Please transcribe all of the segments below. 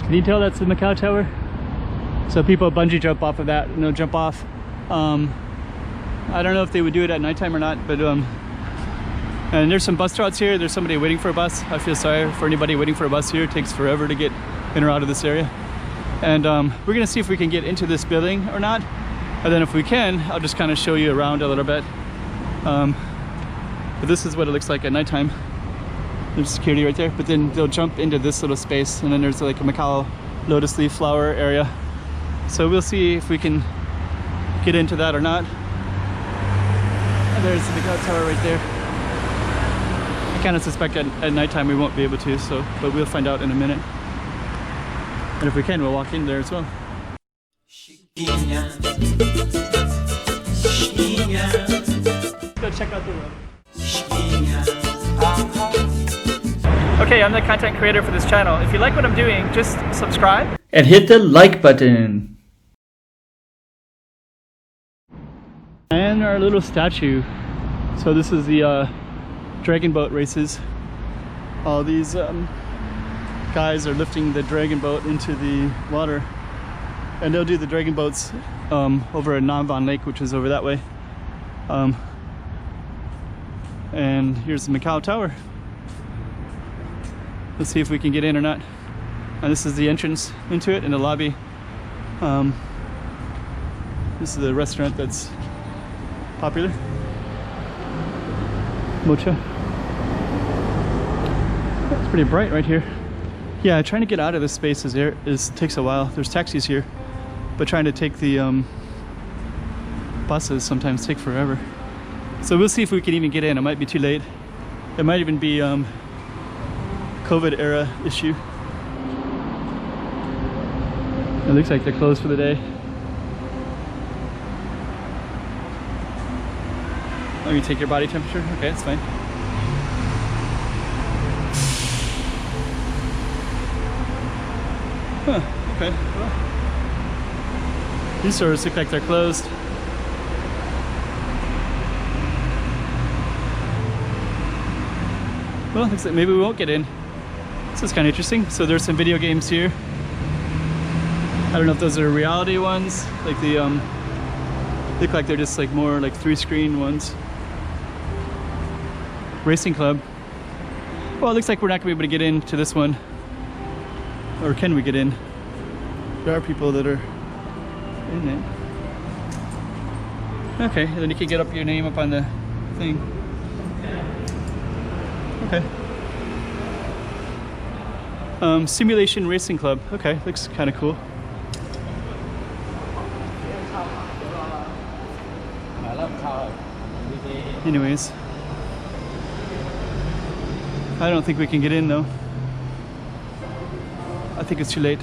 Can you tell that's the Macau Tower? So people bungee jump off of that, and they'll jump off. I don't know if they would do it at nighttime or not, but and there's some bus routes here. There's somebody waiting for a bus. I feel sorry for anybody waiting for a bus here. It takes forever to get in or out of this area. And we're gonna see if we can get into this building or not. And then if we can, I'll just kind of show you around a little bit. But this is what it looks like at nighttime. There's security right there, but then they'll jump into this little space, and then there's like a Macau lotus leaf flower area. So we'll see if we can get into that or not. And there's the Macau Tower right there. I kind of suspect at nighttime we won't be able to, so but we'll find out in a minute. And if we can, we'll walk in there as well. Go check out the road. Okay, I'm the content creator for this channel. If you like what I'm doing, just subscribe and hit the like button. And our little statue. So this is the dragon boat races. All these guys are lifting the dragon boat into the water, and they'll do the dragon boats over at Nam Van Lake, which is over that way. And here's the Macau Tower. Let's see if we can get in or not. And this is the entrance into it in the lobby. This is the restaurant that's popular. Mocha. It's pretty bright right here. Yeah, trying to get out of this space takes a while. There's taxis here, but trying to take the buses sometimes take forever. So we'll see if we can even get in. It might be too late. It might even be COVID era issue. It looks like they're closed for the day. Oh, you take your body temperature? Okay, that's fine. Huh, okay. Well, these stores look like they're closed. Well, looks like maybe we won't get in. This is kind of interesting. So there's some video games here. I don't know if those are reality ones, like the look like they're just like more like 3-screen ones. Racing club. Well, it looks like we're not gonna be able to get into this one. Or can we get in? There are people that are in it. Okay, and then you can get up your name up on the thing. Okay. Simulation Racing Club. Okay, looks kind of cool. Anyways, I don't think we can get in though. I think it's too late.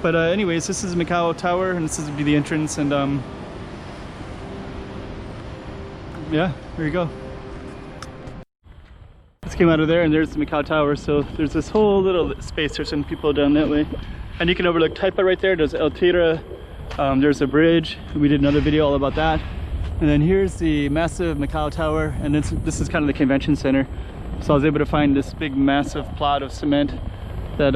But anyways, this is Macau Tower, and this is be the entrance, and yeah, there you go. Just came out of there, and there's the Macau Tower. So there's this whole little space. There's some people down that way, and you can overlook Taipa right there. There's El Tira. There's a bridge. We did another video all about that. And then here's the massive Macau Tower, and this is kind of the convention center. So I was able to find this big massive plot of cement that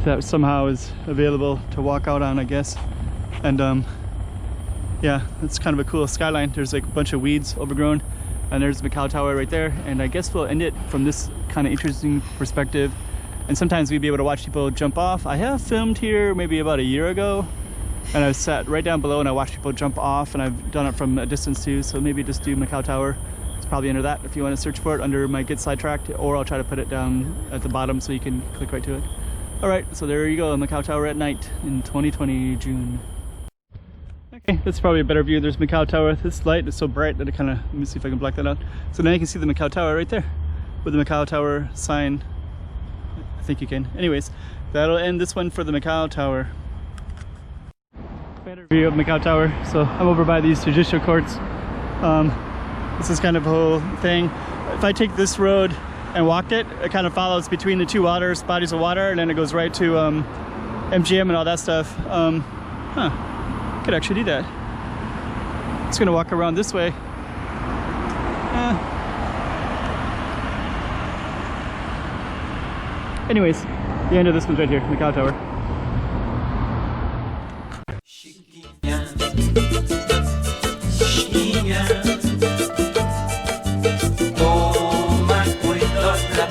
that somehow is available to walk out on, I guess. And yeah, it's kind of a cool skyline. There's like a bunch of weeds overgrown, and there's the Macau Tower right there. And I guess we'll end it from this kind of interesting perspective. And sometimes we'd be able to watch people jump off. I have filmed here maybe about a year ago, and I sat right down below and I watched people jump off, and I've done it from a distance too. So maybe just do Macau Tower. It's probably under that if you want to search for it under my Get Sidetracked, or I'll try to put it down at the bottom so you can click right to it. Alright, so there you go, Macau Tower at night in 2020 June. Okay, that's probably a better view. There's Macau Tower. This light is so bright that it kind of, let me see if I can block that out. So now you can see the Macau Tower right there with the Macau Tower sign. I think you can. Anyways, that'll end this one for the Macau Tower. Better view of Macau Tower. So I'm over by these judicial courts. This is kind of a whole thing. If I take this road and walk it, it kind of follows between the two bodies of water, and then it goes right to MGM and all that stuff. Could actually do that. Just gonna walk around this way. Anyways, The end of this one's right here, Macau Tower. Toma cuidado la